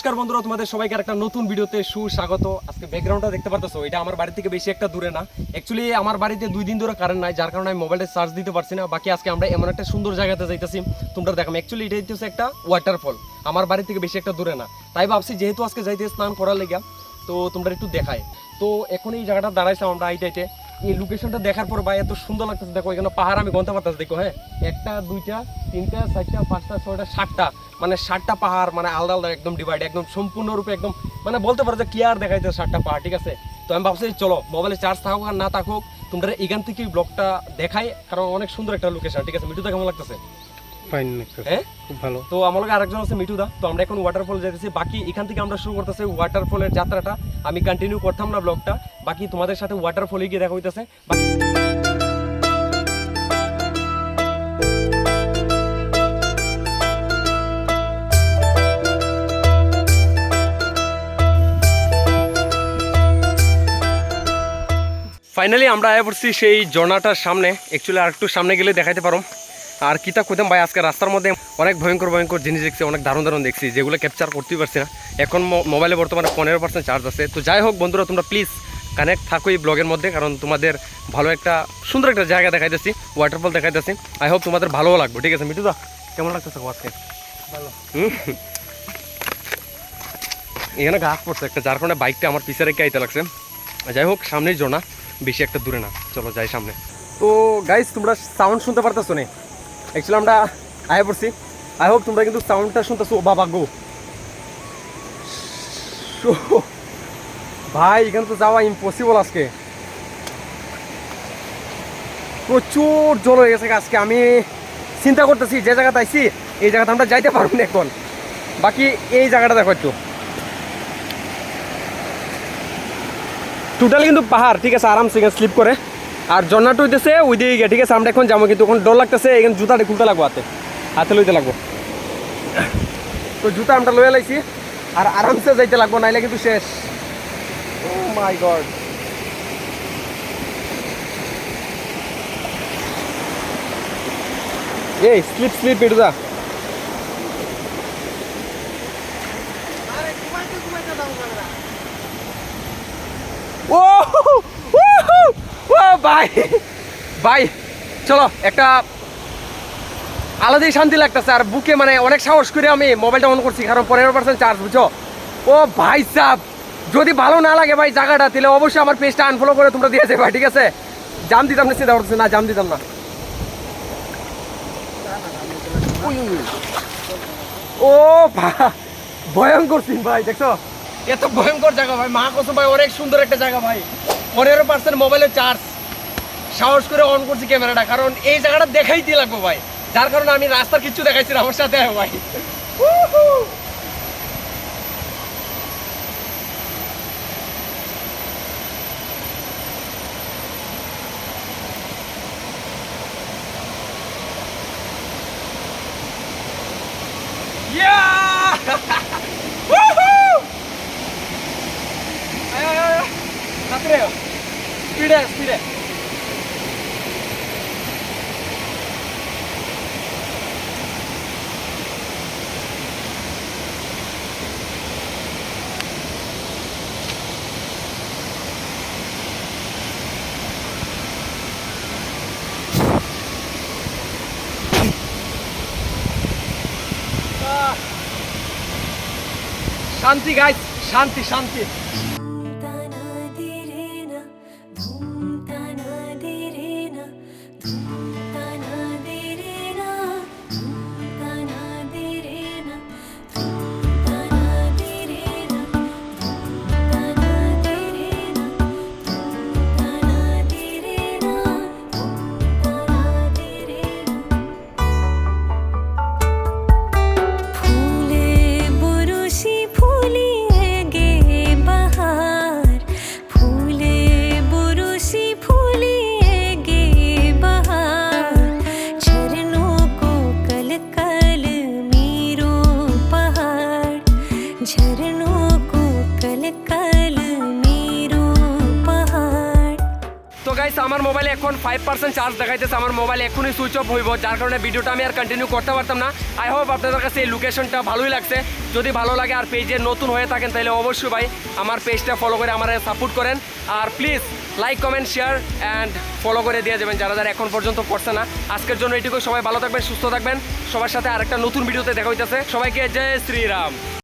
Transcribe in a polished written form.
নমস্কার বন্ধুরা, তোমাদের সবাইকে একটা নতুন ভিডিওতে সুস্বাগত। আজকে ব্যাকগ্রাউন্ডটা দেখতে পারতেছো, এটা আমার বাড়ি থেকে বেশি একটা দূরে না। অ্যাকচুয়ালি আমার বাড়িতে 2 দিন ধরে কারেন্ট নাই, যার কারণে আমি মোবাইলে চার্জ দিতে পারছি না। বাকি আজকে আমরা এমন একটা সুন্দর জায়গাতে যাইতেছি, তোমরা দেখাম। অ্যাকচুয়ালি এটা হচ্ছে একটা ওয়াটারফল, আমার বাড়ি থেকে বেশি একটা দূরে না। তাই ভাবছি যেহেতু আজকে যাইতে স্নান করার লেগে, তো তোমরা একটু দেখায়। তো এখন এই জায়গাটা দাঁড়াইছিলাম আমরা আইটাইতে। এই লোকেশনটা দেখার পর ভাই এত সুন্দর লাগতেছে। দেখো এখানে পাহাড় আমি গন্তে পারতেছি। দেখো হ্যাঁ, 1টা 2টা 3টা 4টা 5টা 6টা 7টা, মানে 7টা পাহাড়, মানে আলাদা আলাদা একদম ডিভাইড, একদম সম্পূর্ণরূপে একদম মানে বলতে পারো যে ক্লিয়ার দেখাইতে 7টা পাহাড়। ঠিক আছে, তো আমি ভাবছি চলো মোবাইলে চার্জ থাকুক আর না থাকুক, তোমরা এখান থেকে ব্লগটা দেখাই, কারণ অনেক সুন্দর একটা লোকেশন। ঠিক আছে, মিঠুদা কেমন লাগতেছে? ফাইন, হ্যাঁ খুব ভালো। তো আমার লগে আরেকজন আছে মিঠুদা। তো আমরা এখন ওয়াটারফল যাইতেছি। বাকি এখান থেকে আমরা শুরু করতেছি ওয়াটারফলের যাত্রাটা। আমি কন্টিনিউ করতাম না ব্লগটা, বাকি তোমাদের সাথে ওয়াটারফলে গিয়ে দেখা হইতেছে। ফাইনালি আমরা আয়া পড়ছি সেই ঝর্ণাটার সামনে। অ্যাকচুয়ালি আর একটু সামনে গেলে দেখাইতে পারো। আর কিতা কইতাম ভাই, আজকে রাস্তার মধ্যে অনেক ভয়ঙ্কর জিনিস দেখছি, অনেক দারুণ দেখছি, যেগুলো ক্যাপচার করতেই পারছি না। এখন মোবাইলে বর্তমানে 15% চার্জ আছে। তো যাই হোক বন্ধুরা, তোমরা প্লিজ কানেক্ট থাকো এই ব্লগের মধ্যে, কারণ তোমাদের ভালো একটা সুন্দর একটা জায়গা দেখাইতেছি, ওয়াটারফল দেখাইতেছি। আই হোপ তোমাদের ভালোও লাগবে। ঠিক আছে মিঠুদা, কেমন লাগতেছে আজকে? ভালো। এখানে ঘাস পড়ছে একটা, যার কারণে বাইকটা আমার পিছে রেখে আইতে লাগছে। যাই হোক, সামনেই ঝর্ণা, বেশি একটা দূরে না, চলো যাই সামনে। তো গাইস, তোমরা সাউন্ড শুনতে পারতেছো না? অ্যাকচুয়ালি আমরা আয়া পড়ছি, আই হোপ তোমরা কিন্তু সাউন্ডটা শুনতেছো। বাবা গো ভাই, এখানে তো যাওয়া ইম্পসিবল। আজকে প্রচুর জল হয়ে গেছে আজকে। আমি চিন্তা করতেছি যে জায়গাতে আইছি এই জায়গাতে আমরা যাইতে পারবো না এখন। বাকি এই জায়গাটা দেখো একটু, টোটাল কিন্তু পাহাড়। ঠিক আছে, আরামসে এখানে স্লিপ করে। আর ঝর্ণাটা হইতেছে ওই দিকে গিয়ে। ঠিক আছে, আমরা এখন যাবো, কিন্তু এখন ডর লাগতেছে। এখানে জুতাটা খুলতে লাগবো, হাতে লইতে লাগবো। তো জুতা আমরা লয়ে লাইছি, আর আরামসে যাইতে লাগবো, নাইলে কিন্তু শেষ। ও মাই গড, এই স্লিপ পেটুদা। ও ভাই ভাই, চলো একটা আলাদাই শান্তি লাগতেছে। আর বুকে মানে অনেক সাহস করে আমি মোবাইলটা অন করছি, কারণ 15% চার্জ, বুঝছো? ও ভাই সাব, যদি ভালো না লাগে ভাই জায়গাটা, তাহলে অবশ্যই আমার পেজটা আনফলো করে তোমরা দিয়েছে ভাই। ঠিক আছে, জাম দিতাম না, চিন্তা করতেছে না, জাম দিতাম না। ও ভাই, ভয়ঙ্কর সিন ভাই, দেখছো? এত ভয়ঙ্কর জায়গা ভাই, মা কসম ভাই, অনেক সুন্দর একটা জায়গা ভাই। 15% মোবাইলের চার্জ, সাহস করে অন করছি ক্যামেরাটা, কারণ এই জায়গাটা দেখাইতে লাগবো ভাই। যার কারণে আমি রাস্তার কিচ্ছু দেখাইছি না, আমার সাথে ভাই। স্পিডে শান্তি গাইস, শান্তি। ফুলে বরশি ফুলিয়ে গে বাহা গাইস আমার মোবাইলে এখন 5% চার্জ দেখাইতেছে, আমার মোবাইল এখনই সুইচ অফ হইব, যার কারণে ভিডিওটা আমি আর কন্টিনিউ করতে পারতাম না। আই হোপ আপনাদের কাছে এই লোকেশনটা ভালোই লাগছে। যদি ভালো লাগে আর পেজে নতুন হয়ে থাকেন তাহলে অবশ্যই ভাই আমার পেজটা ফলো করে আমার সাপোর্ট করেন। আর please like comment share and follow করে দিয়ে যাবেন যারা যারা এখন পর্যন্ত করছে না। আজকের জন্য এটুকু, সবাই ভালো থাকবেন, সুস্থ থাকবেন, সবার সাথে আরেকটা নতুন ভিডিওতে দেখা হইতেছে। সবাইকে জয় শ্রীরাম।